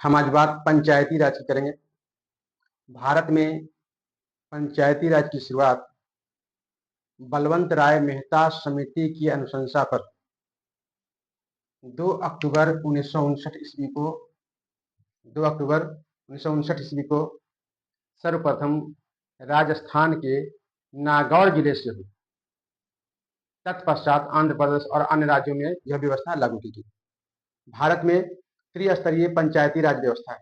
हम आज बात पंचायती राज की करेंगे। भारत में पंचायती राज की शुरुआत बलवंत राय मेहता समिति की अनुशंसा पर 2 अक्टूबर 1959 ईस्वी को 2 अक्टूबर 1959 ईस्वी को सर्वप्रथम राजस्थान के नागौर जिले से हुई। तत्पश्चात आंध्र प्रदेश और अन्य राज्यों में यह व्यवस्था लागू की गई। भारत में त्रिस्तरीय पंचायती राज व्यवस्था है।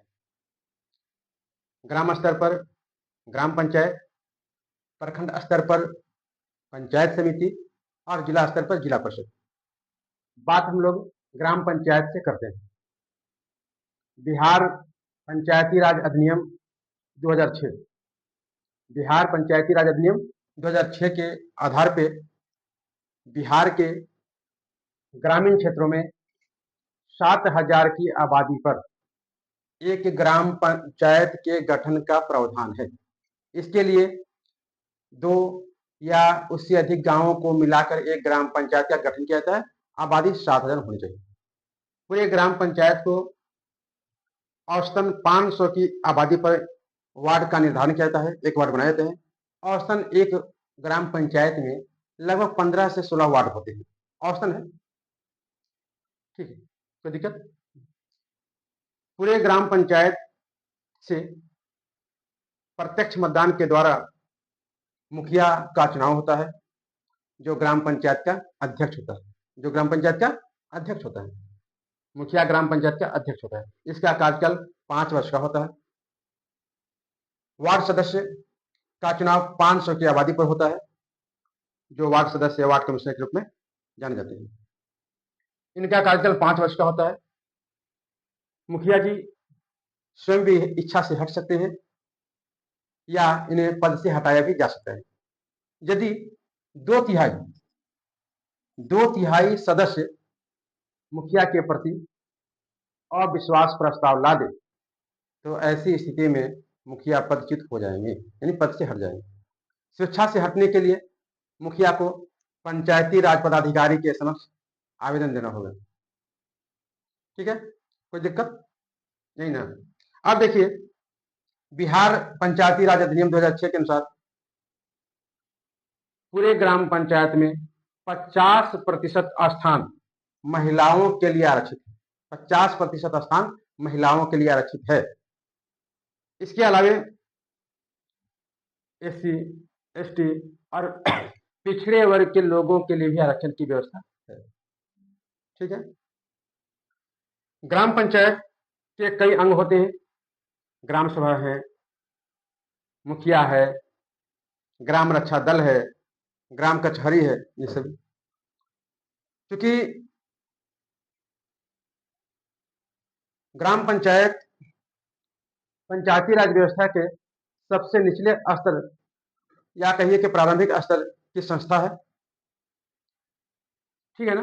ग्राम स्तर पर ग्राम पंचायत, प्रखंड स्तर पर पंचायत समिति और जिला स्तर पर जिला परिषद। बात हम लोग ग्राम पंचायत से करते हैं। बिहार पंचायती राज अधिनियम 2006 बिहार पंचायती राज अधिनियम 2006 के आधार पे बिहार के ग्रामीण क्षेत्रों में 7,000 की आबादी पर एक ग्राम पंचायत के गठन का प्रावधान है। इसके लिए 2 या उससे अधिक गांवों को मिलाकर एक ग्राम पंचायत का गठन किया जाता है। आबादी 7,000 होनी चाहिए। पूरे ग्राम पंचायत को औसतन 500 की आबादी पर वार्ड का निर्धारण किया जाता है। एक वार्ड बनाए जाते हैं। औसतन एक ग्राम पंचायत में लगभग 15 से 16 वार्ड होते हैं। औसतन है, ठीक है, कोई दिक्कत। पूरे ग्राम पंचायत से प्रत्यक्ष मतदान के द्वारा मुखिया का चुनाव होता है, जो ग्राम पंचायत का अध्यक्ष होता है। जो ग्राम पंचायत का अध्यक्ष होता है, मुखिया ग्राम पंचायत का अध्यक्ष होता है। इसका कार्यकाल 5 वर्ष का होता है। वार्ड सदस्य का चुनाव 500 की आबादी पर होता है, जो वार्ड सदस्य या वार्ड कमिश्नर के रूप में जाने जाते हैं। इनका कार्यकाल 5 वर्ष का होता है। मुखिया जी स्वयं भी इच्छा से हट सकते हैं या इन्हें पद से हटाया भी जा सकता है। यदि दो तिहाई सदस्य मुखिया के प्रति अविश्वास प्रस्ताव ला दे तो ऐसी स्थिति में मुखिया पदच्युत हो जाएंगे, यानी पद से हट जाएंगे। स्वेच्छा से हटने के लिए मुखिया को पंचायती राज पदाधिकारी के समक्ष आवेदन देना होगा। ठीक है, कोई दिक्कत नहीं ना। अब देखिए, बिहार पंचायती राज अधिनियम 2006 के अनुसार पूरे ग्राम पंचायत में 50% स्थान महिलाओं के लिए आरक्षित है। 50% स्थान महिलाओं के लिए आरक्षित है। इसके अलावे SC, ST और पिछड़े वर्ग के लोगों के लिए भी आरक्षण की व्यवस्था है। ठीक है। ग्राम पंचायत के कई अंग होते हैं। ग्राम सभा है, मुखिया है, ग्राम रक्षा दल है, ग्राम कचहरी है, ये सभी। क्योंकि ग्राम पंचायत पंचायती राज व्यवस्था के सबसे निचले स्तर या कहिए कि प्रारंभिक स्तर की संस्था है। ठीक है ना,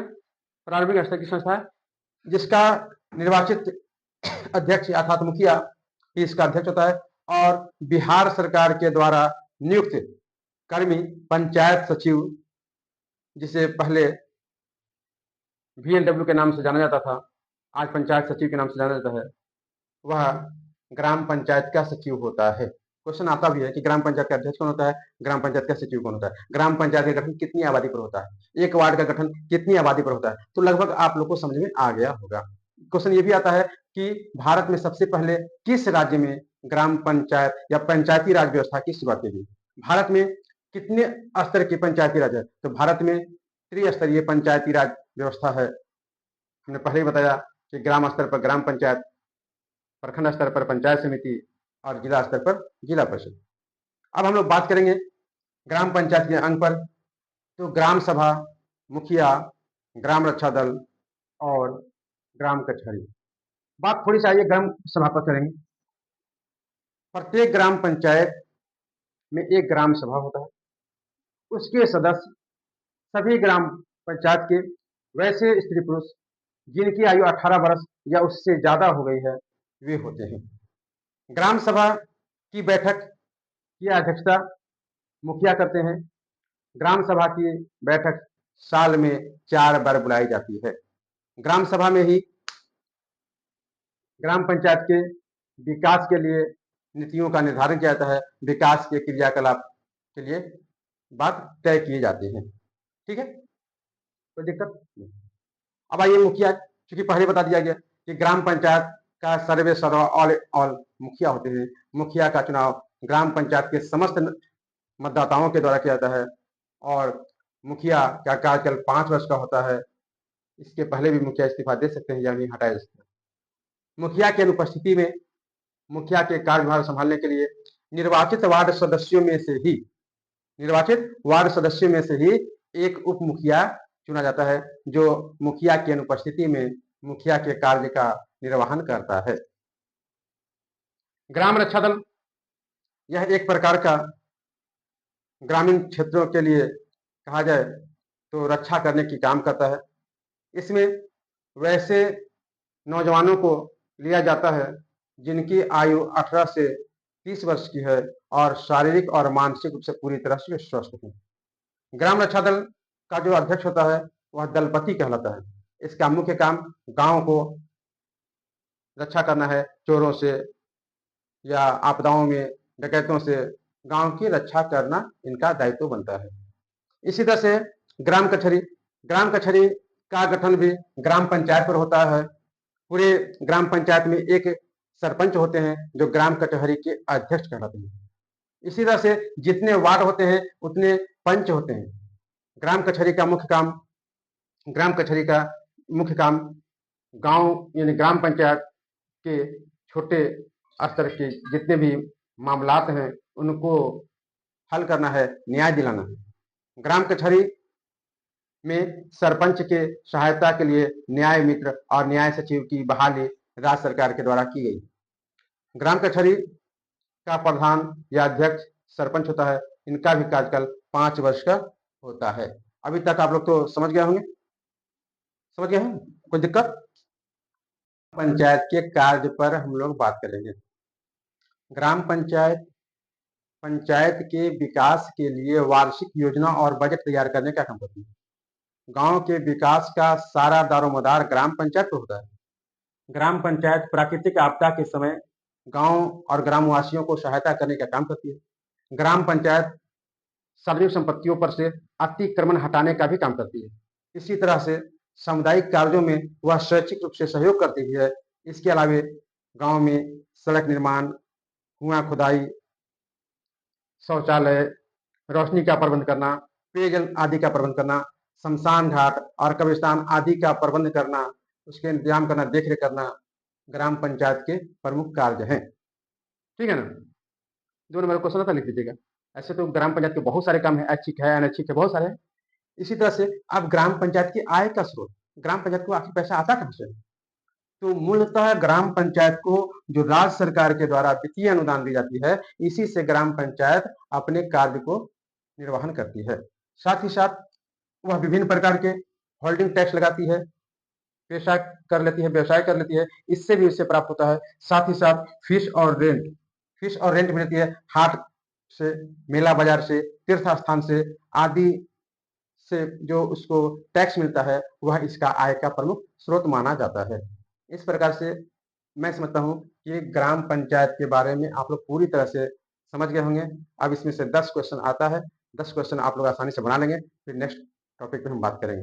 प्रारंभिक स्तर की संस्था है, जिसका निर्वाचित अध्यक्ष अर्थात मुखिया ही इसका अध्यक्ष होता है। और बिहार सरकार के द्वारा नियुक्त कर्मी पंचायत सचिव, जिसे पहले VNW के नाम से जाना जाता था, आज पंचायत सचिव के नाम से जाना जाता है, वह ग्राम पंचायत का सचिव होता है। क्वेश्चन आता भी है कि ग्राम पंचायत का अध्यक्ष कौन होता है, ग्राम पंचायत का सचिव कौन होता है, ग्राम पंचायत का गठन कितनी आबादी पर होता है, एक वार्ड का गठन कितनी आबादी पर होता है। तो लगभग आप लोग को समझ में आ गया होगा। क्वेश्चन ये भी आता है कि भारत में सबसे पहले किस राज्य में ग्राम पंचायत या पंचायती राज व्यवस्था की शुरुआत की गई। भारत में कितने स्तर की पंचायती राज है, तो भारत में त्रिस्तरीय पंचायती राज व्यवस्था है। हमने पहले ही बताया कि ग्राम स्तर पर ग्राम पंचायत, प्रखंड स्तर पर पंचायत समिति और जिला स्तर पर जिला परिषद। अब हम लोग बात करेंगे ग्राम पंचायत के अंग पर। तो ग्राम सभा, मुखिया, ग्राम रक्षा दल और ग्राम कचहरी। बात थोड़ी सी आइए ग्राम सभा पर करेंगे। प्रत्येक ग्राम पंचायत में एक ग्राम सभा होता है। उसके सदस्य सभी ग्राम पंचायत के वैसे स्त्री पुरुष जिनकी आयु 18 वर्ष या उससे ज्यादा हो गई है, वे होते हैं। ग्राम सभा की बैठक की अध्यक्षता मुखिया करते हैं। ग्राम सभा की बैठक साल में 4 बार बुलाई जाती है। ग्राम सभा में ही ग्राम पंचायत के विकास के लिए नीतियों का निर्धारण किया जाता है, विकास के क्रियाकलाप के लिए बात तय किए जाते हैं। ठीक है, कोई दिक्कत नहीं। अब आइए मुखिया, चूंकि पहले बता दिया गया कि ग्राम पंचायत का सर्वे सर्वा ऑल मुखिया होते हैं। मुखिया का चुनाव ग्राम पंचायत के समस्त मतदाताओं के द्वारा किया जाता है और मुखिया का कार्यकाल 5 वर्ष का होता है। इसके पहले भी मुखिया इस्तीफा दे सकते हैं या नहीं हटाया जा सकता है। मुखिया की अनुपस्थिति में मुखिया के कार्यभार संभालने के लिए निर्वाचित वार्ड सदस्यों में से ही एक उप मुखिया चुना जाता है, जो मुखिया की अनुपस्थिति में मुखिया के कार्य का निर्वहन करता है। ग्राम रक्षा दल यह एक प्रकार का ग्रामीण क्षेत्रों के लिए कहा जाए तो रक्षा करने की काम करता है। इसमें वैसे नौजवानों को लिया जाता है जिनकी आयु 18 से 30 वर्ष की है और शारीरिक और मानसिक रूप से पूरी तरह से स्वस्थ है। ग्राम रक्षा दल का जो अध्यक्ष होता है वह दलपति कहलाता है। इसका मुख्य काम गांव को रक्षा करना है, चोरों से या आपदाओं में डकैतों से गांव की रक्षा करना इनका दायित्व बनता है। इसी तरह से ग्राम कचहरी का गठन भी ग्राम पंचायत पर होता है। पूरे ग्राम पंचायत में एक सरपंच होते हैं जो ग्राम कचहरी के अध्यक्ष कहलाते हैं। इसी तरह से जितने वार्ड होते हैं उतने पंच होते हैं। ग्राम कचहरी का मुख्य काम गांव यानी ग्राम पंचायत के छोटे स्तर के जितने भी मामलात हैं उनको हल करना है, न्याय दिलाना है। ग्राम कचहरी में सरपंच के सहायता के लिए न्याय मित्र और न्याय सचिव की बहाली राज्य सरकार के द्वारा की गई। ग्राम कचहरी का प्रधान या अध्यक्ष सरपंच होता है। इनका भी कार्यकाल 5 वर्ष का होता है। अभी तक आप लोग तो समझ गए होंगे, समझ गए हैं, कोई दिक्कत? पंचायत के कार्य पर हम लोग बात करेंगे। ग्राम पंचायत के विकास के लिए वार्षिक योजना और बजट तैयार करने का काम करती है। गांव के विकास का सारा दारोमदार ग्राम पंचायत पर होता है। ग्राम पंचायत प्राकृतिक आपदा के समय गांव और ग्रामवासियों को सहायता करने का काम करती है। ग्राम पंचायत सार्वजनिक संपत्तियों पर से अतिक्रमण हटाने का भी काम करती है। इसी तरह से सामुदायिक कार्यों में वह शैक्षिक रूप से सहयोग करती है। इसके अलावा गांव में सड़क निर्माण, कुआं खुदाई, शौचालय, रोशनी का प्रबंध करना, पेयजल आदि का प्रबंध करना, शमशान घाट और कब्रिस्तान आदि का प्रबंध करना, उसके इंतजाम करना, देखरेख करना ग्राम पंचायत के प्रमुख कार्य हैं। ठीक है ना? 2 नंबर क्वेश्चन था, लिख लीजिएगा। ऐसे तो ग्राम पंचायत के बहुत सारे काम है, ऐच्छिक है, अनैच्छिक है, बहुत सारे हैं। इसी तरह से अब ग्राम पंचायत की आय का स्रोत, ग्राम पंचायत को आखिर पैसा आता कहां से? तो मूलतः ग्राम पंचायत को जो राज्य सरकार के द्वारा वित्तीय अनुदान दी जाती है, इसी से ग्राम पंचायत अपने कार्य को निर्वहन करती है। साथ ही साथ वह विभिन्न प्रकार के होल्डिंग टैक्स लगाती है, व्यवसाय कर लेती है, इससे भी उससे प्राप्त होता है। साथ ही साथ फीस और रेंट मिलती है, हाट से, मेला बाजार से, तीर्थ स्थान से आदि से जो उसको टैक्स मिलता है वह इसका आय का प्रमुख स्रोत माना जाता है। इस प्रकार से मैं समझता हूँ कि ग्राम पंचायत के बारे में आप लोग पूरी तरह से समझ गए होंगे। अब इसमें से 10 क्वेश्चन आता है, 10 क्वेश्चन आप लोग आसानी से बना लेंगे, फिर नेक्स्ट टॉपिक पे हम बात करेंगे।